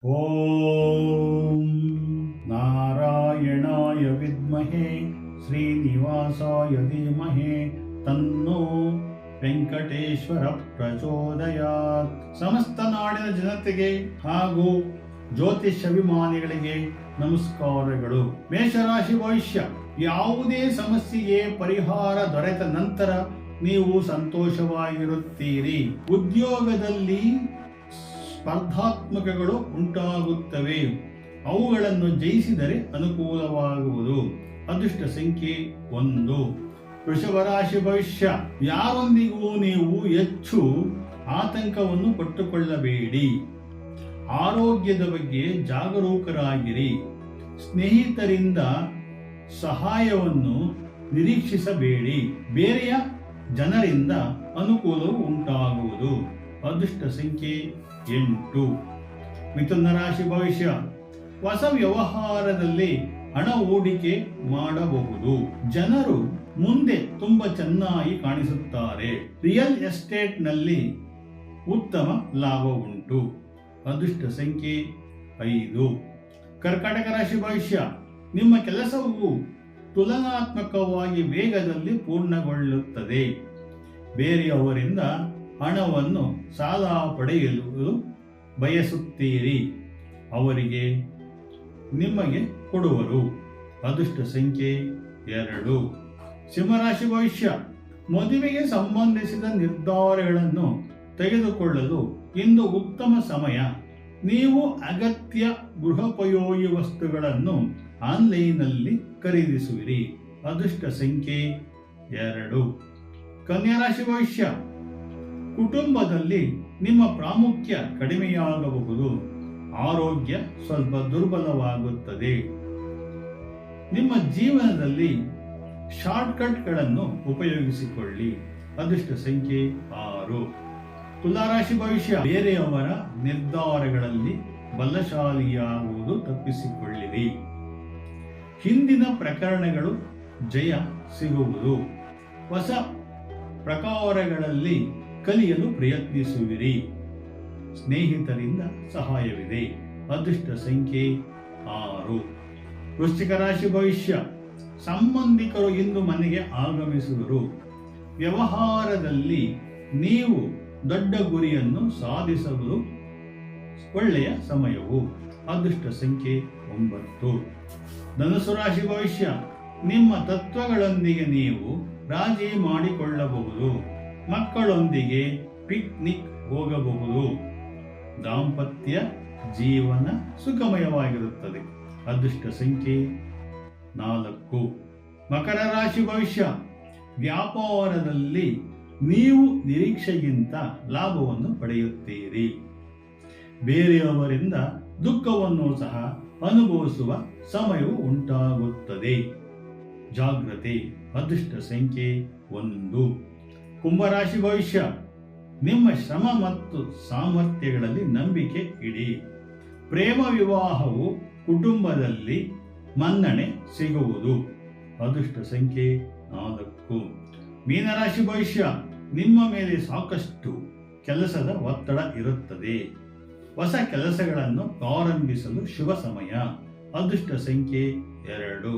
ಓಂ ನಾರಾಯಣಾಯ ವಿದ್ಮಹೇ ಶ್ರೀನಿವಾಸಾಯ ಧೀಮಹಿ ತನ್ನೋ ವೆಂಕಟೇಶ್ವರ ಪ್ರಚೋದಯಾತ್. ಸಮಸ್ತ ನಾಡಿನ ಜನತೆಗೆ ಹಾಗೂ ಜ್ಯೋತಿಷಾಭಿಮಾನಿಗಳಿಗೆ ನಮಸ್ಕಾರಗಳು. ಮೇಷರಾಶಿ ಭವಿಷ್ಯ. ಯಾವುದೇ ಸಮಸ್ಯೆಗೆ ಪರಿಹಾರ ದೊರೆತ ನಂತರ ನೀವು ಸಂತೋಷವಾಗಿರುತ್ತೀರಿ. ಉದ್ಯೋಗದಲ್ಲಿ ಸ್ಪರ್ಧಾತ್ಮಕಗಳು ಉಂಟಾಗುತ್ತವೆ. ಅವುಗಳನ್ನು ಜಯಿಸಿದರೆ ಅನುಕೂಲವಾಗುವುದು. ಅದೃಷ್ಟ ಸಂಖ್ಯೆ 1. ವೃಷಭ ರಾಶಿ ಭವಿಷ್ಯ. ಯಾರೊಂದಿಗೂ ನೀವು ಹೆಚ್ಚು ಆತಂಕವನ್ನು ಪಟ್ಟುಕೊಳ್ಳಬೇಡಿ. ಆರೋಗ್ಯದ ಬಗ್ಗೆ ಜಾಗರೂಕರಾಗಿರಿ. ಸ್ನೇಹಿತರಿಂದ ಸಹಾಯವನ್ನು ನಿರೀಕ್ಷಿಸಬೇಡಿ. ಬೇರೆಯ ಜನರಿಂದ ಅನುಕೂಲವು ಉಂಟಾಗುವುದು. ಅದೃಷ್ಟ ಸಂಖ್ಯೆ 8. ಮಿಥುನ ರಾಶಿ ಭವಿಷ್ಯ. ಹೊಸ ವ್ಯವಹಾರದಲ್ಲಿ ಹಣ ಹೂಡಿಕೆ ಮಾಡಬಹುದು. ಜನರು ಮುಂದೆ ತುಂಬಾ ಚೆನ್ನಾಗಿ ಕಾಣಿಸುತ್ತಾರೆ. ರಿಯಲ್ ಎಸ್ಟೇಟ್ ನಲ್ಲಿ ಉತ್ತಮ ಲಾಭ ಉಂಟು. ಅದೃಷ್ಟ ಸಂಖ್ಯೆ 5. ಕರ್ಕಾಟಕ ರಾಶಿ ಭವಿಷ್ಯ. ನಿಮ್ಮ ಕೆಲಸವು ತುಲನಾತ್ಮಕವಾಗಿ ವೇಗದಲ್ಲಿ ಪೂರ್ಣಗೊಳ್ಳುತ್ತದೆ. ಬೇರೆಯವರಿಂದ ಹಣವನ್ನು ಸಾಲ ಪಡೆಯಲು ಬಯಸುತ್ತೀರಿ. ಅವರಿಗೆ ನಿಮಗೆ ಕೊಡುವರು. ಅದೃಷ್ಟ ಸಂಖ್ಯೆ 2. ಸಿಂಹರಾಶಿ ಭವಿಷ್ಯ. ಮದುವೆಗೆ ಸಂಬಂಧಿಸಿದ ನಿರ್ಧಾರಗಳನ್ನು ತೆಗೆದುಕೊಳ್ಳಲು ಇಂದು ಉತ್ತಮ ಸಮಯ. ನೀವು ಅಗತ್ಯ ಗೃಹೋಪಯೋಗಿ ವಸ್ತುಗಳನ್ನು ಆನ್ಲೈನ್ನಲ್ಲಿ ಖರೀದಿಸುವಿರಿ. ಅದೃಷ್ಟ ಸಂಖ್ಯೆ 2. ಕನ್ಯಾ ರಾಶಿ ಭವಿಷ್ಯ. ಕುಟುಂಬದಲ್ಲಿ ನಿಮ್ಮ ಪ್ರಾಮುಖ್ಯ ಕಡಿಮೆಯಾಗಬಹುದು. ಆರೋಗ್ಯ ಸ್ವಲ್ಪ ದುರ್ಬಲವಾಗುತ್ತದೆ. ನಿಮ್ಮ ಜೀವನದಲ್ಲಿ ಶಾರ್ಟ್ಕಟ್ಗಳನ್ನು ಉಪಯೋಗಿಸಿಕೊಳ್ಳಿ. ಅದೃಷ್ಟ ಸಂಖ್ಯೆ 6. ತುಲಾರಾಶಿ ಭವಿಷ್ಯ. ಬೇರೆಯವರ ನಿರ್ಧಾರಗಳಲ್ಲಿ ಬಲಶಾಲಿಯಾಗುವುದು ತಪ್ಪಿಸಿಕೊಳ್ಳಿರಿ. ಹಿಂದಿನ ಪ್ರಕರಣಗಳು ಜಯ ಸಿಗುವುದು. ಹೊಸ ಪ್ರಕಾರಗಳಲ್ಲಿ ಕಲಿಯಲು ಪ್ರಯತ್ನಿಸುವಿರಿ. ಸ್ನೇಹಿತರಿಂದ ಸಹಾಯವಿದೆ. ಅದೃಷ್ಟ ಸಂಖ್ಯೆ 6. ವೃಶ್ಚಿಕ ರಾಶಿ ಭವಿಷ್ಯ. ಸಂಬಂಧಿಕರು ಇಂದು ಮನೆಗೆ ಆಗಮಿಸುವರು. ವ್ಯವಹಾರದಲ್ಲಿ ನೀವು ದೊಡ್ಡ ಗುರಿಯನ್ನು ಸಾಧಿಸಲು ಒಳ್ಳೆಯ ಸಮಯವು. ಅದೃಷ್ಟ ಸಂಖ್ಯೆ 9. ಧನುಸು ರಾಶಿ ಭವಿಷ್ಯ. ನಿಮ್ಮ ತತ್ವಗಳೊಂದಿಗೆ ನೀವು ರಾಜಿ ಮಾಡಿಕೊಳ್ಳಬಹುದು. ಮಕ್ಕಳೊಂದಿಗೆ ಪಿಕ್ನಿಕ್ ಹೋಗಬಹುದು. ದಾಂಪತ್ಯ ಜೀವನ ಸುಖಮಯವಾಗಿರುತ್ತದೆ. ಅದೃಷ್ಟ ಸಂಖ್ಯೆ 4. ಮಕರ ರಾಶಿ ಭವಿಷ್ಯ. ವ್ಯಾಪಾರದಲ್ಲಿ ನೀವು ನಿರೀಕ್ಷೆಗಿಂತ ಲಾಭವನ್ನು ಪಡೆಯುತ್ತೀರಿ. ಬೇರೆಯವರಿಂದ ದುಃಖವನ್ನು ಸಹ ಅನುಭವಿಸುವ ಸಮಯವು ಉಂಟಾಗುತ್ತದೆ. ಜಾಗ್ರತೆ. ಅದೃಷ್ಟ ಸಂಖ್ಯೆ 1. ಕುಂಭರಾಶಿ ಭವಿಷ್ಯ. ನಿಮ್ಮ ಶ್ರಮ ಮತ್ತು ಸಾಮರ್ಥ್ಯಗಳಲ್ಲಿ ನಂಬಿಕೆ ಇಡಿ. ಪ್ರೇಮ ವಿವಾಹವು ಕುಟುಂಬದಲ್ಲಿ ಮನ್ನಣೆ ಸಿಗುವುದು. ಅದೃಷ್ಟ ಸಂಖ್ಯೆ 4. ಮೀನರಾಶಿ ಭವಿಷ್ಯ. ನಿಮ್ಮ ಮೇಲೆ ಸಾಕಷ್ಟು ಕೆಲಸದ ಒತ್ತಡ ಇರುತ್ತದೆ. ಹೊಸ ಕೆಲಸಗಳನ್ನು ಪ್ರಾರಂಭಿಸಲು ಶುಭ ಸಮಯ. ಅದೃಷ್ಟ ಸಂಖ್ಯೆ 2.